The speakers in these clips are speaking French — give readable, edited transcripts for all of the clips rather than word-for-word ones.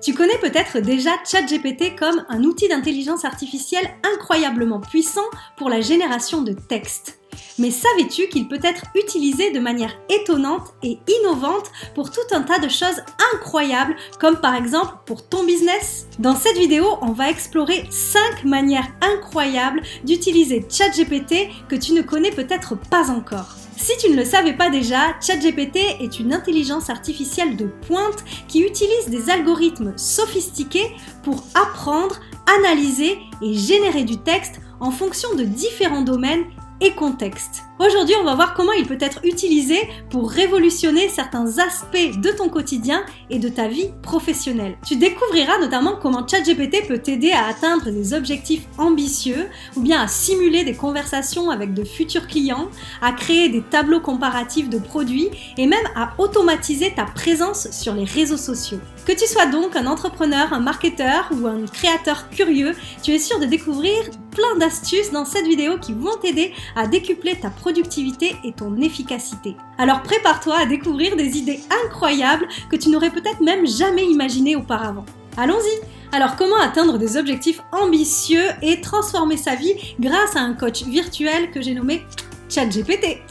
Tu connais peut-être déjà ChatGPT comme un outil d'intelligence artificielle incroyablement puissant pour la génération de textes. Mais savais-tu qu'il peut être utilisé de manière étonnante et innovante pour tout un tas de choses incroyables, comme par exemple pour ton business? Dans cette vidéo, on va explorer 5 manières incroyables d'utiliser ChatGPT que tu ne connais peut-être pas encore. Si tu ne le savais pas déjà, ChatGPT est une intelligence artificielle de pointe qui utilise des algorithmes sophistiqués pour apprendre, analyser et générer du texte en fonction de différents domaines et contextes. Aujourd'hui, on va voir comment il peut être utilisé pour révolutionner certains aspects de ton quotidien et de ta vie professionnelle. Tu découvriras notamment comment ChatGPT peut t'aider à atteindre des objectifs ambitieux ou bien à simuler des conversations avec de futurs clients, à créer des tableaux comparatifs de produits et même à automatiser ta présence sur les réseaux sociaux. Que tu sois donc un entrepreneur, un marketeur ou un créateur curieux, tu es sûr de découvrir plein d'astuces dans cette vidéo qui vont t'aider à décupler ta productivité et ton efficacité. Alors prépare-toi à découvrir des idées incroyables que tu n'aurais peut-être même jamais imaginées auparavant. Allons-y! Alors comment atteindre des objectifs ambitieux et transformer sa vie grâce à un coach virtuel que j'ai nommé ChatGPT.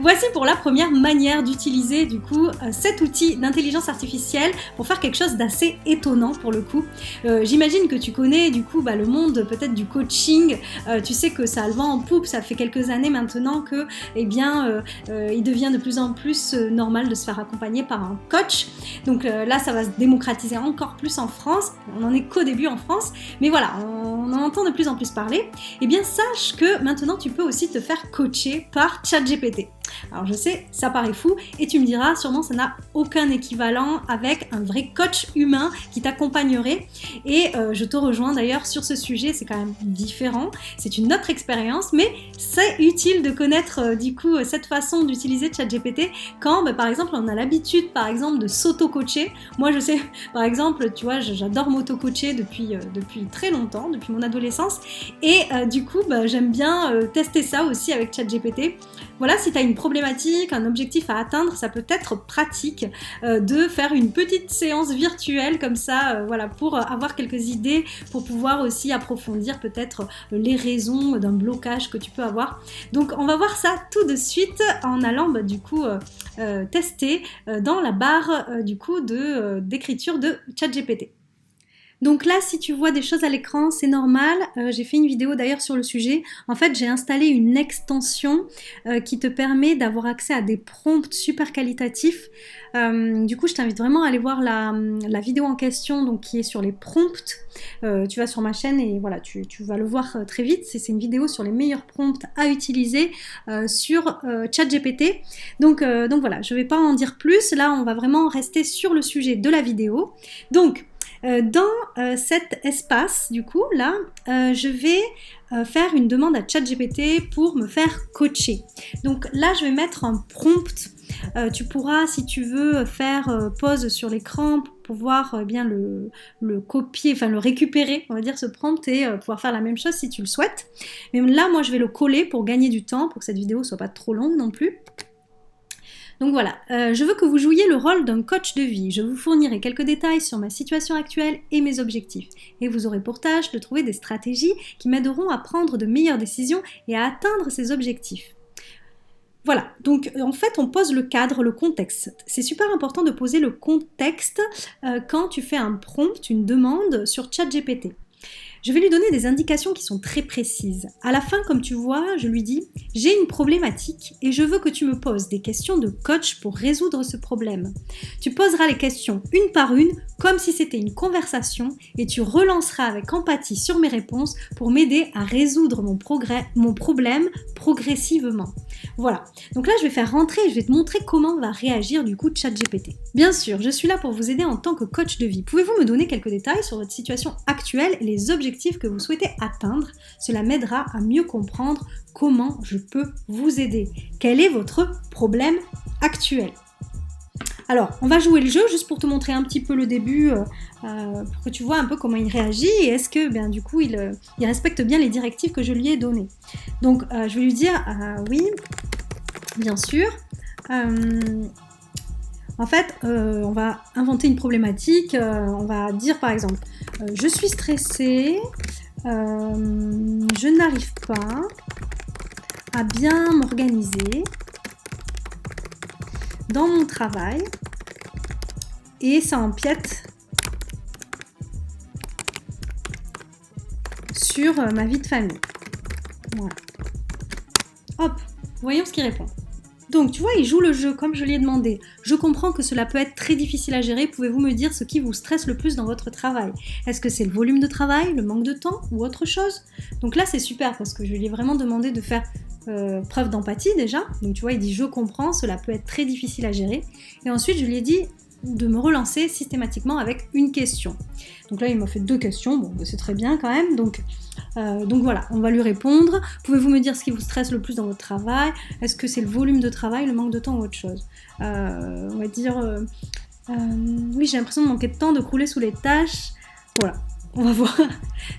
Voici pour la première manière d'utiliser du coup cet outil d'intelligence artificielle pour faire quelque chose d'assez étonnant pour le coup. J'imagine que tu connais du coup le monde peut-être du coaching. Tu sais que ça a le vent en poupe, ça fait quelques années maintenant que il devient de plus en plus normal de se faire accompagner par un coach. Donc là ça va se démocratiser encore plus en France. On n'en est qu'au début en France, mais voilà, on en entend de plus en plus parler. Eh bien sache que maintenant tu peux aussi te faire coacher par ChatGPT. Alors je sais, ça paraît fou et tu me diras sûrement ça n'a aucun équivalent avec un vrai coach humain qui t'accompagnerait et je te rejoins d'ailleurs sur ce sujet, c'est quand même différent, c'est une autre expérience mais c'est utile de connaître du coup cette façon d'utiliser ChatGPT quand par exemple on a l'habitude par exemple de s'auto-coacher. Moi je sais par exemple, tu vois, j'adore m'auto-coacher depuis très longtemps, depuis mon adolescence et du coup j'aime bien tester ça aussi avec ChatGPT. Voilà, si tu as une problématique, un objectif à atteindre, ça peut être pratique de faire une petite séance virtuelle comme ça, voilà, pour avoir quelques idées, pour pouvoir aussi approfondir peut-être les raisons d'un blocage que tu peux avoir. Donc on va voir ça tout de suite en allant du coup tester dans la barre du coup d'écriture de ChatGPT. Donc là, si tu vois des choses à l'écran, c'est normal. J'ai fait une vidéo d'ailleurs sur le sujet. En fait, j'ai installé une extension qui te permet d'avoir accès à des prompts super qualitatifs. Du coup, je t'invite vraiment à aller voir la vidéo en question, donc qui est sur les prompts. Tu vas sur ma chaîne et voilà, tu vas le voir très vite. C'est une vidéo sur les meilleurs prompts à utiliser sur ChatGPT. Donc voilà, je ne vais pas en dire plus. Là, on va vraiment rester sur le sujet de la vidéo. Donc, dans cet espace, du coup, là, je vais faire une demande à ChatGPT pour me faire coacher. Donc là, je vais mettre un prompt. Tu pourras, si tu veux, faire pause sur l'écran pour pouvoir bien le copier, enfin le récupérer, on va dire, ce prompt et pouvoir faire la même chose si tu le souhaites. Mais là, moi, je vais le coller pour gagner du temps, pour que cette vidéo soit pas trop longue non plus. Donc voilà, je veux que vous jouiez le rôle d'un coach de vie. Je vous fournirai quelques détails sur ma situation actuelle et mes objectifs. Et vous aurez pour tâche de trouver des stratégies qui m'aideront à prendre de meilleures décisions et à atteindre ces objectifs. Voilà, donc en fait on pose le cadre, le contexte. C'est super important de poser le contexte quand tu fais un prompt, une demande sur ChatGPT. Je vais lui donner des indications qui sont très précises. À la fin, comme tu vois, je lui dis « J'ai une problématique et je veux que tu me poses des questions de coach pour résoudre ce problème. Tu poseras les questions une par une, comme si c'était une conversation, et tu relanceras avec empathie sur mes réponses pour m'aider à résoudre mon problème progressivement. » Voilà, donc là je vais faire rentrer et je vais te montrer comment va réagir du coup ChatGPT. Bien sûr, je suis là pour vous aider en tant que coach de vie. Pouvez-vous me donner quelques détails sur votre situation actuelle et les objectifs que vous souhaitez atteindre? Cela m'aidera à mieux comprendre comment je peux vous aider. Quel est votre problème actuel? Alors, on va jouer le jeu juste pour te montrer un petit peu le début, pour que tu vois un peu comment il réagit et est-ce que du coup il respecte bien les directives que je lui ai données. Donc, je vais lui dire oui, bien sûr. En fait, on va inventer une problématique, on va dire par exemple, je suis stressée, je n'arrive pas à bien m'organiser dans mon travail et ça empiète sur ma vie de famille. Voilà. Hop, voyons ce qu'il répond. Donc, tu vois, il joue le jeu comme je l'ai demandé. Je comprends que cela peut être très difficile à gérer. Pouvez-vous me dire ce qui vous stresse le plus dans votre travail? Est-ce que c'est le volume de travail, le manque de temps ou autre chose? Donc là, c'est super parce que je lui ai vraiment demandé de faire preuve d'empathie déjà. Donc tu vois, il dit je comprends, cela peut être très difficile à gérer. Et ensuite, je lui ai dit de me relancer systématiquement avec une question. Donc là, il m'a fait 2 questions. Bon, c'est très bien quand même. Donc voilà, on va lui répondre. Pouvez-vous me dire ce qui vous stresse le plus dans votre travail? Est-ce que c'est le volume de travail, le manque de temps ou autre chose? On va dire oui, j'ai l'impression de manquer de temps, de crouler sous les tâches. Voilà, on va voir.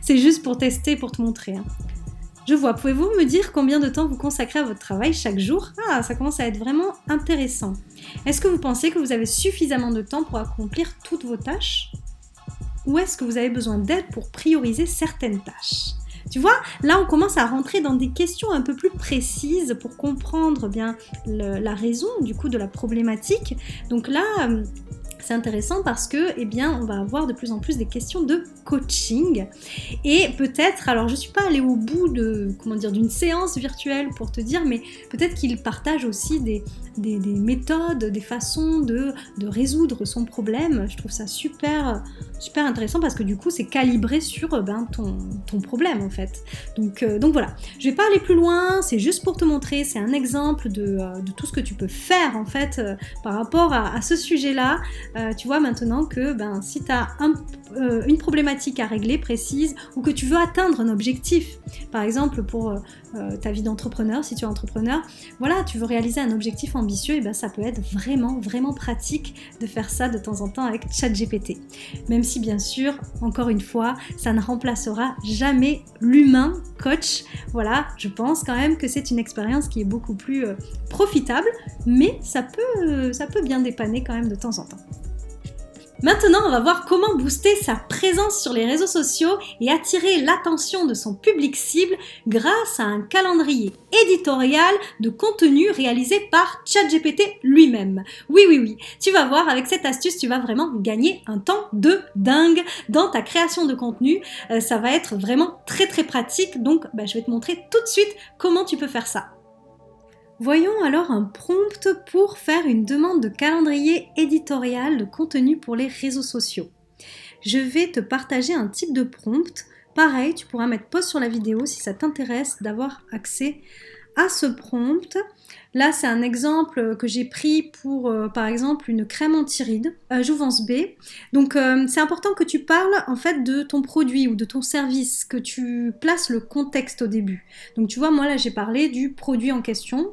C'est juste pour tester, pour te montrer. Hein. Je vois, pouvez-vous me dire combien de temps vous consacrez à votre travail chaque jour? Ah, ça commence à être vraiment intéressant. Est-ce que vous pensez que vous avez suffisamment de temps pour accomplir toutes vos tâches? Ou est-ce que vous avez besoin d'aide pour prioriser certaines tâches? Tu vois, là on commence à rentrer dans des questions un peu plus précises pour comprendre bien la raison du coup de la problématique. Donc là, c'est intéressant parce que, eh bien, on va avoir de plus en plus des questions de coaching. Et peut-être, alors je ne suis pas allée au bout d'une séance virtuelle pour te dire, mais peut-être qu'il partage aussi des méthodes, des façons de résoudre son problème. Je trouve ça super intéressant parce que du coup, c'est calibré sur ton problème en fait. Donc voilà, je vais pas aller plus loin, c'est juste pour te montrer, c'est un exemple de tout ce que tu peux faire en fait par rapport à ce sujet-là. Tu vois maintenant que si tu as une problématique à régler précise ou que tu veux atteindre un objectif, par exemple pour ta vie d'entrepreneur, si tu es entrepreneur, voilà, tu veux réaliser un objectif ambitieux, et ça peut être vraiment, vraiment pratique de faire ça de temps en temps avec ChatGPT. Même si bien sûr, encore une fois, ça ne remplacera jamais l'humain coach. Voilà, je pense quand même que c'est une expérience qui est beaucoup plus profitable, mais ça peut bien dépanner quand même de temps en temps. Maintenant, on va voir comment booster sa présence sur les réseaux sociaux et attirer l'attention de son public cible grâce à un calendrier éditorial de contenu réalisé par ChatGPT lui-même. Oui, tu vas voir, avec cette astuce, tu vas vraiment gagner un temps de dingue dans ta création de contenu. Ça va être vraiment très pratique, donc je vais te montrer tout de suite comment tu peux faire ça. Voyons alors un prompt pour faire une demande de calendrier éditorial de contenu pour les réseaux sociaux. Je vais te partager un type de prompt. Pareil, tu pourras mettre pause sur la vidéo si ça t'intéresse d'avoir accès à ce prompt. Là, c'est un exemple que j'ai pris pour, par exemple, une crème anti-rides, Jouvence B. Donc, c'est important que tu parles en fait de ton produit ou de ton service, que tu places le contexte au début. Donc, tu vois, moi là, j'ai parlé du produit en question.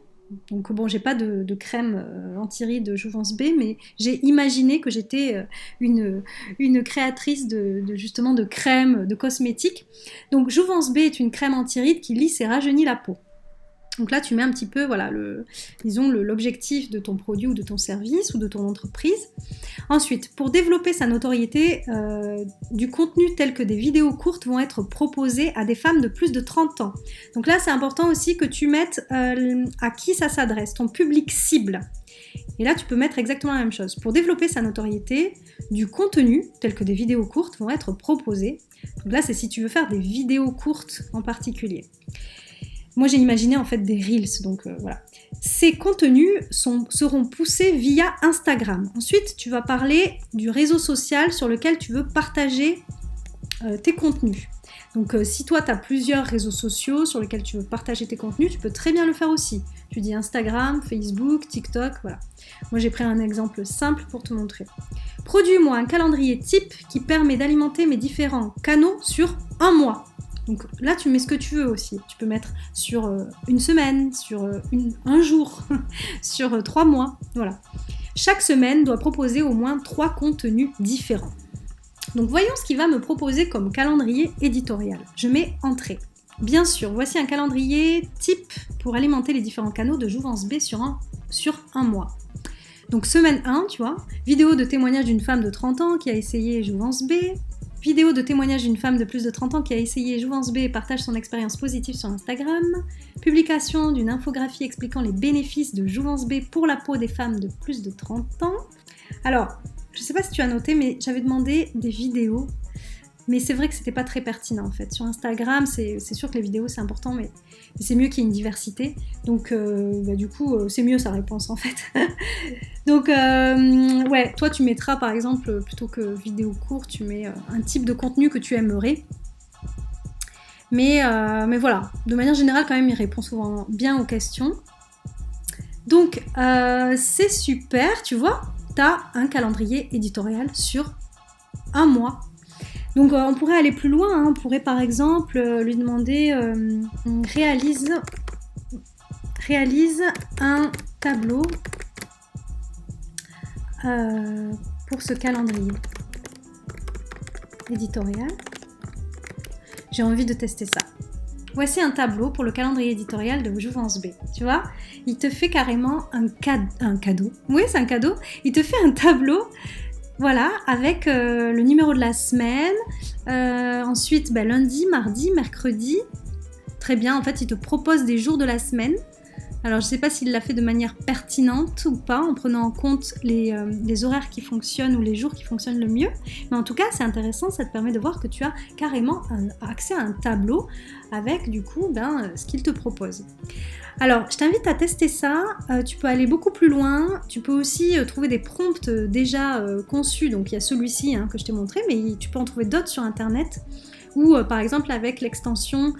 Donc bon, j'ai pas de crème anti-rides Jouvence B, mais j'ai imaginé que j'étais une créatrice justement de crème, de cosmétiques. Donc Jouvence B est une crème anti-rides qui lisse et rajeunit la peau. Donc là, tu mets un petit peu, voilà, l'objectif de ton produit ou de ton service ou de ton entreprise. Ensuite, pour développer sa notoriété, du contenu tel que des vidéos courtes vont être proposées à des femmes de plus de 30 ans. Donc là, c'est important aussi que tu mettes à qui ça s'adresse, ton public cible. Et là, tu peux mettre exactement la même chose. Pour développer sa notoriété, du contenu tel que des vidéos courtes vont être proposées. Donc là, c'est si tu veux faire des vidéos courtes en particulier. Moi, j'ai imaginé en fait des Reels, donc voilà. Ces contenus seront poussés via Instagram. Ensuite, tu vas parler du réseau social sur lequel tu veux partager tes contenus. Donc, si toi, tu as plusieurs réseaux sociaux sur lesquels tu veux partager tes contenus, tu peux très bien le faire aussi. Tu dis Instagram, Facebook, TikTok, voilà. Moi, j'ai pris un exemple simple pour te montrer. Produis-moi un calendrier type qui permet d'alimenter mes différents canaux sur un mois. Donc là, tu mets ce que tu veux aussi. Tu peux mettre sur une semaine, sur un jour, sur 3 mois. Voilà. Chaque semaine doit proposer au moins 3 contenus différents. Donc voyons ce qu'il va me proposer comme calendrier éditorial. Je mets Entrée. Bien sûr, voici un calendrier type pour alimenter les différents canaux de Jouvence B sur un mois. Donc semaine 1, tu vois, vidéo de témoignage d'une femme de 30 ans qui a essayé Jouvence B. Vidéo de témoignage d'une femme de plus de 30 ans qui a essayé Jouvence B et partage son expérience positive sur Instagram. Publication d'une infographie expliquant les bénéfices de Jouvence B pour la peau des femmes de plus de 30 ans. Alors, je sais pas si tu as noté, mais j'avais demandé des vidéos. Mais c'est vrai que c'était pas très pertinent en fait. Sur Instagram, c'est sûr que les vidéos c'est important, mais c'est mieux qu'il y ait une diversité. Donc du coup, c'est mieux sa réponse en fait. Donc ouais, toi tu mettras par exemple, plutôt que vidéo courte, tu mets un type de contenu que tu aimerais. Mais voilà, de manière générale quand même, il répond souvent bien aux questions. Donc c'est super, tu vois, t'as un calendrier éditorial sur un mois. Donc on pourrait aller plus loin, hein. On pourrait par exemple lui demander réalise un tableau pour ce calendrier éditorial. J'ai envie de tester ça. Voici un tableau pour le calendrier éditorial de Jouvence B. Tu vois, il te fait carrément un cadeau. Oui, c'est un cadeau. Il te fait un tableau. Voilà, avec le numéro de la semaine, ensuite lundi, mardi, mercredi. Très bien, en fait, il te propose des jours de la semaine. Alors, je ne sais pas s'il l'a fait de manière pertinente ou pas, en prenant en compte les horaires qui fonctionnent ou les jours qui fonctionnent le mieux. Mais en tout cas, c'est intéressant, ça te permet de voir que tu as carrément accès à un tableau avec, du coup, ce qu'il te propose. Alors, je t'invite à tester ça. Tu peux aller beaucoup plus loin. Tu peux aussi trouver des prompts déjà conçus. Donc, il y a celui-ci que je t'ai montré, mais tu peux en trouver d'autres sur Internet. Ou, par exemple, avec l'extension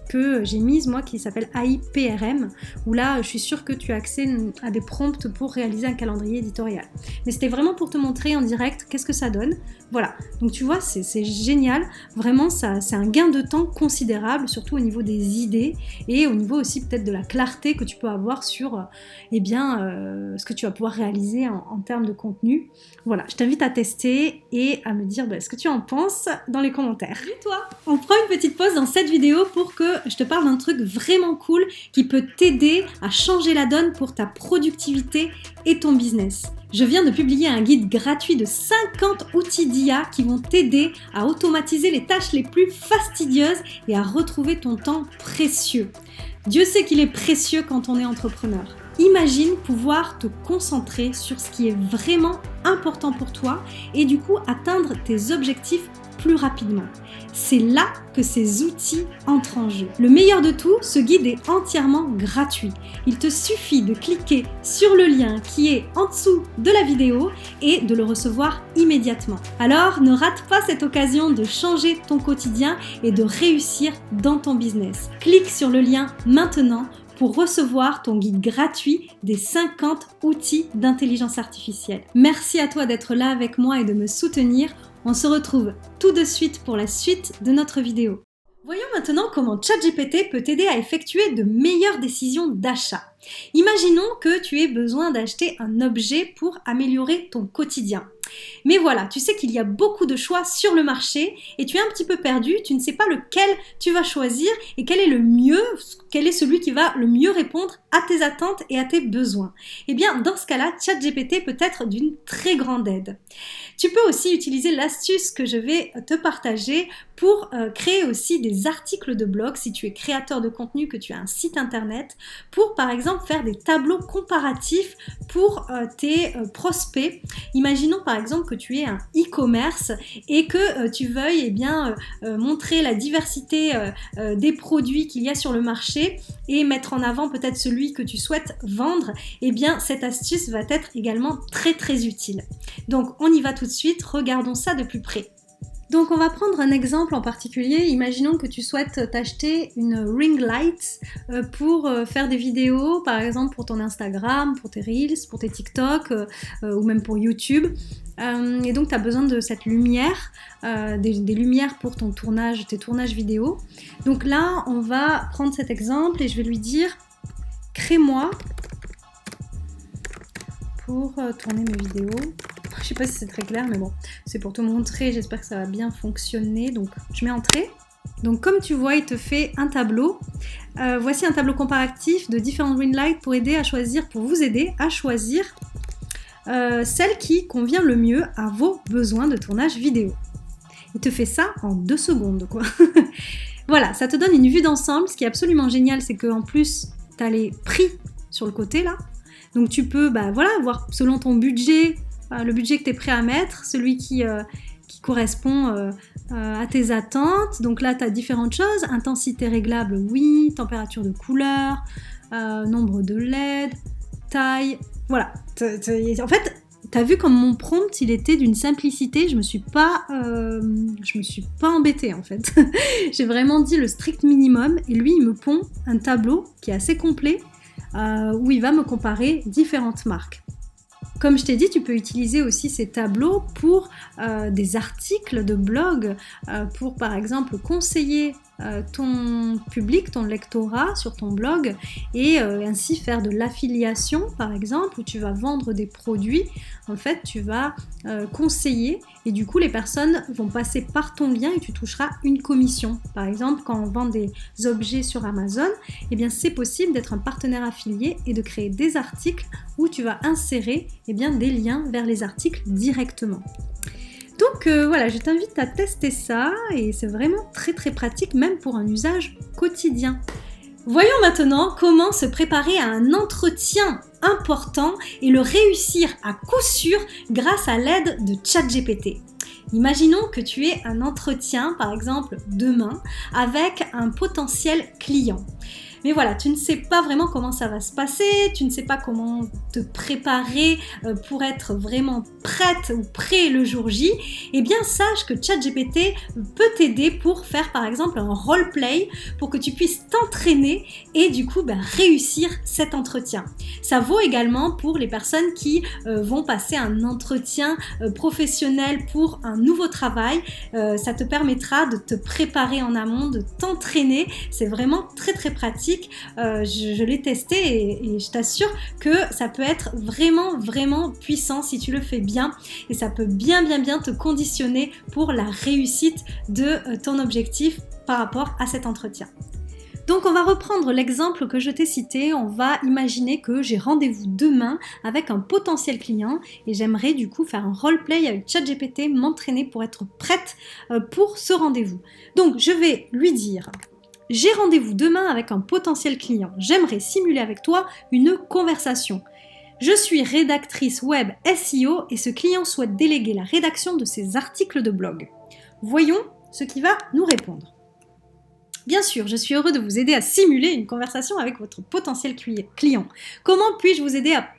que j'ai mise moi qui s'appelle AIPRM, où là je suis sûre que tu as accès à des prompts pour réaliser un calendrier éditorial. Mais c'était vraiment pour te montrer en direct qu'est-ce que ça donne. Voilà, donc tu vois, c'est génial, vraiment c'est un gain de temps considérable, surtout au niveau des idées et au niveau aussi peut-être de la clarté que tu peux avoir sur ce que tu vas pouvoir réaliser en termes de contenu. Voilà, je t'invite à tester et à me dire ce que tu en penses dans les commentaires. Et toi, on prend une petite pause dans cette vidéo pour que je te parle d'un truc vraiment cool qui peut t'aider à changer la donne pour ta productivité et ton business. Je viens de publier un guide gratuit de 50 outils d'IA qui vont t'aider à automatiser les tâches les plus fastidieuses et à retrouver ton temps précieux. Dieu sait qu'il est précieux quand on est entrepreneur. Imagine pouvoir te concentrer sur ce qui est vraiment important pour toi et du coup atteindre tes objectifs plus rapidement. C'est là que ces outils entrent en jeu. Le meilleur de tout, ce guide est entièrement gratuit. Il te suffit de cliquer sur le lien qui est en dessous de la vidéo et de le recevoir immédiatement. Alors, ne rate pas cette occasion de changer ton quotidien et de réussir dans ton business. Clique sur le lien maintenant pour recevoir ton guide gratuit des 50 outils d'intelligence artificielle. Merci à toi d'être là avec moi et de me soutenir. On se retrouve tout de suite pour la suite de notre vidéo. Voyons maintenant comment ChatGPT peut t'aider à effectuer de meilleures décisions d'achat. Imaginons que tu aies besoin d'acheter un objet pour améliorer ton quotidien. Mais voilà, tu sais qu'il y a beaucoup de choix sur le marché et tu es un petit peu perdu, tu ne sais pas lequel tu vas choisir et quel est celui qui va le mieux répondre à tes attentes et à tes besoins. Et bien, dans ce cas-là, ChatGPT peut être d'une très grande aide. Tu peux aussi utiliser l'astuce que je vais te partager pour créer aussi des articles de blog si tu es créateur de contenu, que tu as un site internet, pour par exemple faire des tableaux comparatifs pour tes prospects. Imaginons par exemple que tu aies un e-commerce et que tu veuilles montrer la diversité des produits qu'il y a sur le marché et mettre en avant peut-être celui que tu souhaites vendre. Et bien cette astuce va être également très très utile. Donc on y va tout de suite, regardons ça de plus près. Donc on va prendre un exemple en particulier. Imaginons que tu souhaites t'acheter une ring light pour faire des vidéos, par exemple pour ton Instagram, pour tes Reels, pour tes TikTok ou même pour YouTube. Et donc tu as besoin de cette lumière, des lumières pour tes tournages vidéo. Donc là on va prendre cet exemple et je vais lui dire « Crée-moi pour tourner mes vidéos ». Je sais pas si c'est très clair, mais bon, c'est pour te montrer, j'espère que ça va bien fonctionner. Donc, je mets Entrée. Donc, comme tu vois, il te fait un tableau. Voici un tableau comparatif de différentes ring lights pour vous aider à choisir celle qui convient le mieux à vos besoins de tournage vidéo. Il te fait ça en 2 secondes, quoi. Voilà, ça te donne une vue d'ensemble. Ce qui est absolument génial, c'est qu'en plus, tu as les prix sur le côté, là. Donc tu peux voir selon ton budget, le budget que tu es prêt à mettre, celui qui correspond à tes attentes. Donc là, tu as différentes choses. Intensité réglable, oui. Température de couleur, nombre de LED, taille. Voilà. En fait, t'as vu comme mon prompt, il était d'une simplicité. Je me suis pas embêtée en fait. J'ai vraiment dit le strict minimum et lui, il me pond un tableau qui est assez complet où il va me comparer différentes marques. Comme je t'ai dit, tu peux utiliser aussi ces tableaux pour des articles de blog, pour par exemple conseiller ton public, ton lectorat sur ton blog et ainsi faire de l'affiliation par exemple où tu vas vendre des produits. En fait, tu vas conseiller et du coup les personnes vont passer par ton lien et tu toucheras une commission. Par exemple, quand on vend des objets sur Amazon, eh bien c'est possible d'être un partenaire affilié et de créer des articles où tu vas insérer des liens vers les articles directement. Donc voilà, je t'invite à tester ça et c'est vraiment très très pratique même pour un usage quotidien. Voyons maintenant comment se préparer à un entretien important et le réussir à coup sûr grâce à l'aide de ChatGPT. Imaginons que tu aies un entretien, par exemple demain, avec un potentiel client. Mais voilà, tu ne sais pas vraiment comment ça va se passer, tu ne sais pas comment te préparer pour être vraiment prête ou prêt le jour J. Eh bien, sache que ChatGPT peut t'aider pour faire par exemple un roleplay pour que tu puisses t'entraîner et du coup réussir cet entretien. Ça vaut également pour les personnes qui vont passer un entretien professionnel pour un nouveau travail. Ça te permettra de te préparer en amont, de t'entraîner. C'est vraiment très très pratique. Je l'ai testé et je t'assure que ça peut être vraiment vraiment puissant si tu le fais bien et ça peut bien te conditionner pour la réussite de ton objectif par rapport à cet entretien. Donc on va reprendre l'exemple que je t'ai cité, on va imaginer que j'ai rendez-vous demain avec un potentiel client et j'aimerais du coup faire un roleplay avec ChatGPT, m'entraîner pour être prête pour ce rendez-vous. Donc je vais lui dire: j'ai rendez-vous demain avec un potentiel client. J'aimerais simuler avec toi une conversation. Je suis rédactrice web SEO et ce client souhaite déléguer la rédaction de ses articles de blog. Voyons ce qu'il va nous répondre. Bien sûr, je suis heureux de vous aider à simuler une conversation avec votre potentiel client. Comment puis-je vous aider à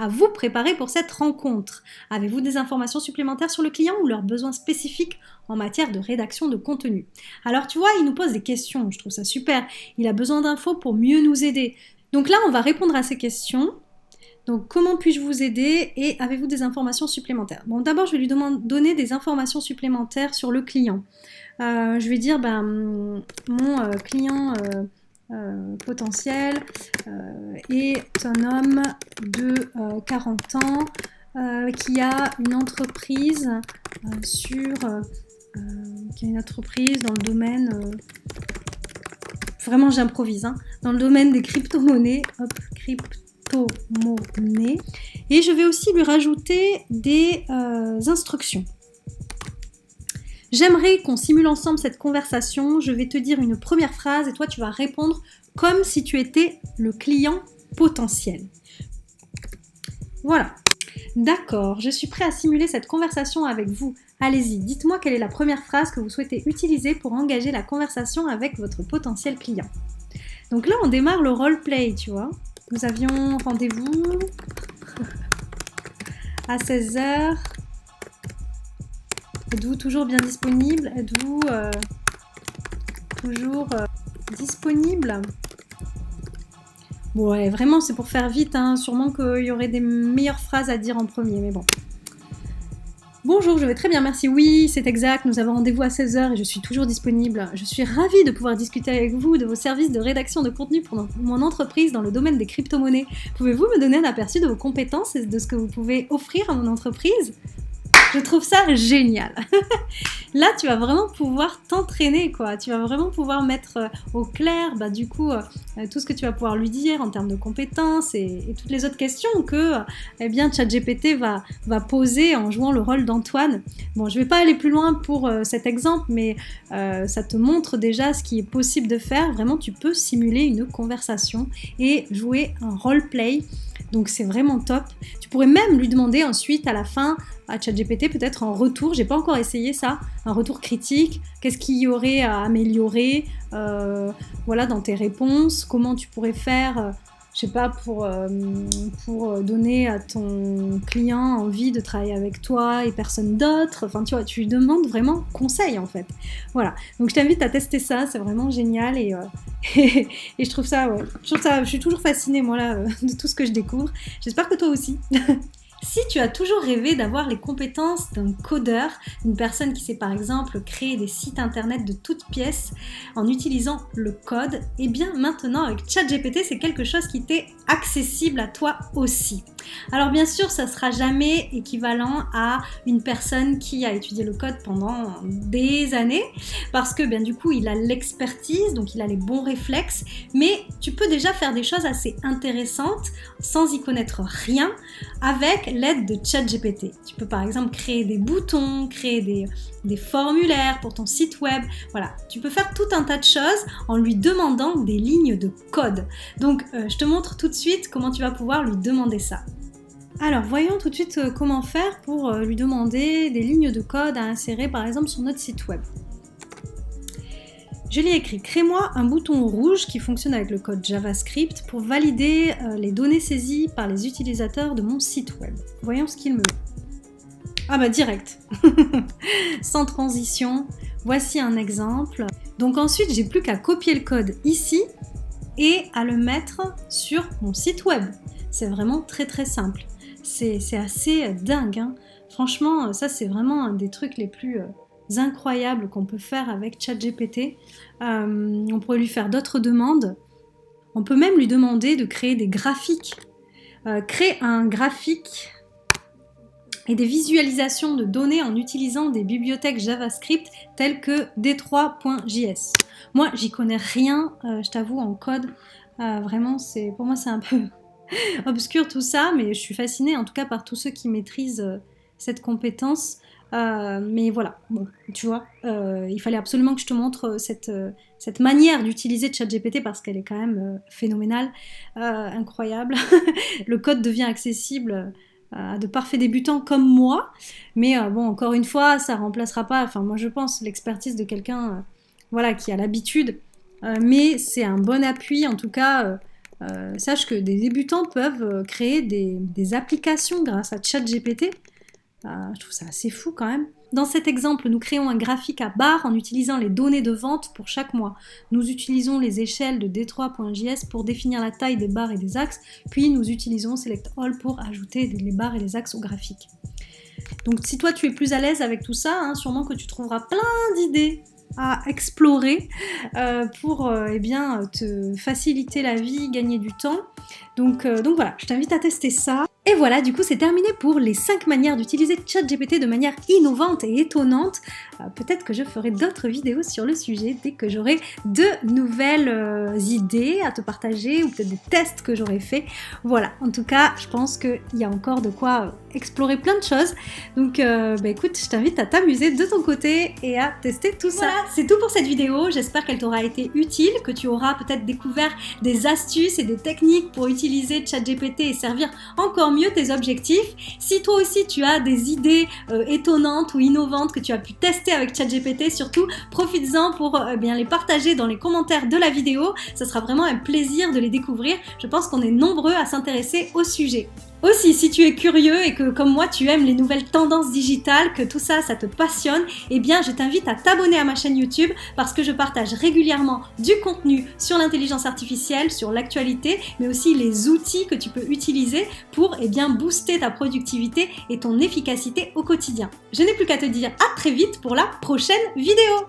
vous préparer pour cette rencontre? Avez-vous des informations supplémentaires sur le client ou leurs besoins spécifiques en matière de rédaction de contenu? Alors tu vois, il nous pose des questions, je trouve ça super. Il a besoin d'infos pour mieux nous aider. Donc là, on va répondre à ces questions. Donc comment puis-je vous aider et avez-vous des informations supplémentaires? Bon, d'abord, je vais lui donner des informations supplémentaires sur le client. Je vais dire, mon client potentiel est un homme de 40 ans qui a une entreprise qui a une entreprise dans le domaine vraiment j'improvise dans le domaine des crypto-monnaies, crypto-monnaie, et je vais aussi lui rajouter des instructions. J'aimerais qu'on simule ensemble cette conversation. Je vais te dire une première phrase et toi tu vas répondre comme si tu étais le client potentiel. Voilà. D'accord, je suis prêt à simuler cette conversation avec vous. Allez-y, dites-moi quelle est la première phrase que vous souhaitez utiliser pour engager la conversation avec votre potentiel client. Donc là, on démarre le roleplay, tu vois. Nous avions rendez-vous à 16h. Êtes-vous toujours bien disponible? Êtes-vous toujours disponible? Bon, ouais, vraiment, c'est pour faire vite. Sûrement qu'il y aurait des meilleures phrases à dire en premier, mais bon. Bonjour, je vais très bien, merci. Oui, c'est exact, nous avons rendez-vous à 16h et je suis toujours disponible. Je suis ravie de pouvoir discuter avec vous de vos services de rédaction de contenu pour mon entreprise dans le domaine des crypto-monnaies. Pouvez-vous me donner un aperçu de vos compétences et de ce que vous pouvez offrir à mon entreprise? Je trouve ça génial. Là, tu vas vraiment pouvoir t'entraîner, quoi. Tu vas vraiment pouvoir mettre au clair, du coup, tout ce que tu vas pouvoir lui dire en termes de compétences et toutes les autres questions que, ChatGPT va poser en jouant le rôle d'Antoine. Bon, je vais pas aller plus loin pour cet exemple, mais ça te montre déjà ce qui est possible de faire. Vraiment, tu peux simuler une conversation et jouer un roleplay. Donc c'est vraiment top. Tu pourrais même lui demander ensuite à la fin à ChatGPT peut-être un retour, j'ai pas encore essayé ça, un retour critique, qu'est-ce qu'il y aurait à améliorer dans tes réponses, comment tu pourrais faire, je sais pas, pour donner à ton client envie de travailler avec toi et personne d'autre. Enfin, tu vois, tu lui demandes vraiment conseil en fait. Voilà. Donc, je t'invite à tester ça. C'est vraiment génial et je trouve ça, je suis toujours fascinée, moi, là, de tout ce que je découvre. J'espère que toi aussi. Si tu as toujours rêvé d'avoir les compétences d'un codeur, une personne qui sait par exemple créer des sites internet de toutes pièces en utilisant le code, et bien maintenant avec ChatGPT, c'est quelque chose qui t'est accessible à toi aussi. Alors bien sûr, ça ne sera jamais équivalent à une personne qui a étudié le code pendant des années, parce que du coup, il a l'expertise, donc il a les bons réflexes, mais tu peux déjà faire des choses assez intéressantes sans y connaître rien avec l'aide de ChatGPT. Tu peux par exemple créer des boutons, créer des formulaires pour ton site web. Voilà, tu peux faire tout un tas de choses en lui demandant des lignes de code. Donc, je te montre tout de suite comment tu vas pouvoir lui demander ça. Alors, voyons tout de suite comment faire pour lui demander des lignes de code à insérer par exemple sur notre site web. Je lui ai écrit « Crée-moi un bouton rouge qui fonctionne avec le code JavaScript pour valider les données saisies par les utilisateurs de mon site web. » Voyons ce qu'il me met. Ah direct. Sans transition. Voici un exemple. Donc ensuite, j'ai plus qu'à copier le code ici et à le mettre sur mon site web. C'est vraiment très très simple. C'est assez dingue, hein. Franchement, ça c'est vraiment un des trucs les plus incroyables qu'on peut faire avec ChatGPT. On pourrait lui faire d'autres demandes. On peut même lui demander de créer des graphiques. Créer un graphique et des visualisations de données en utilisant des bibliothèques JavaScript telles que D3.js. Moi, j'y connais rien, je t'avoue, en code. Vraiment, pour moi, c'est un peu obscur tout ça, mais je suis fascinée en tout cas par tous ceux qui maîtrisent cette compétence. Mais voilà, bon, tu vois, il fallait absolument que je te montre cette manière d'utiliser ChatGPT parce qu'elle est quand même phénoménale, incroyable. Le code devient accessible à de parfaits débutants comme moi, mais encore une fois, ça remplacera pas, moi je pense, l'expertise de quelqu'un qui a l'habitude, mais c'est un bon appui, en tout cas. Sache que des débutants peuvent créer des applications grâce à ChatGPT. Je trouve ça assez fou quand même. Dans cet exemple, nous créons un graphique à barres en utilisant les données de vente pour chaque mois. Nous utilisons les échelles de D3.js pour définir la taille des barres et des axes, puis nous utilisons Select All pour ajouter les barres et les axes au graphique. Donc si toi tu es plus à l'aise avec tout ça, sûrement que tu trouveras plein d'idées à explorer pour te faciliter la vie, gagner du temps. Donc voilà, je t'invite à tester ça. Et voilà, du coup, c'est terminé pour les 5 manières d'utiliser ChatGPT de manière innovante et étonnante. Peut-être que je ferai d'autres vidéos sur le sujet dès que j'aurai de nouvelles idées à te partager ou peut-être des tests que j'aurai fait. Voilà, en tout cas, je pense qu'il y a encore de quoi explorer plein de choses. Donc, écoute, je t'invite à t'amuser de ton côté et à tester tout ça. Voilà, c'est tout pour cette vidéo. J'espère qu'elle t'aura été utile, que tu auras peut-être découvert des astuces et des techniques pour utiliser ChatGPT et servir encore mieux tes objectifs. Si toi aussi tu as des idées étonnantes ou innovantes que tu as pu tester avec ChatGPT, surtout profites-en pour les partager dans les commentaires de la vidéo. Ça sera vraiment un plaisir de les découvrir. Je pense qu'on est nombreux à s'intéresser au sujet. Aussi, si tu es curieux et que, comme moi, tu aimes les nouvelles tendances digitales, que tout ça, ça te passionne, eh bien, je t'invite à t'abonner à ma chaîne YouTube parce que je partage régulièrement du contenu sur l'intelligence artificielle, sur l'actualité, mais aussi les outils que tu peux utiliser pour, booster ta productivité et ton efficacité au quotidien. Je n'ai plus qu'à te dire à très vite pour la prochaine vidéo.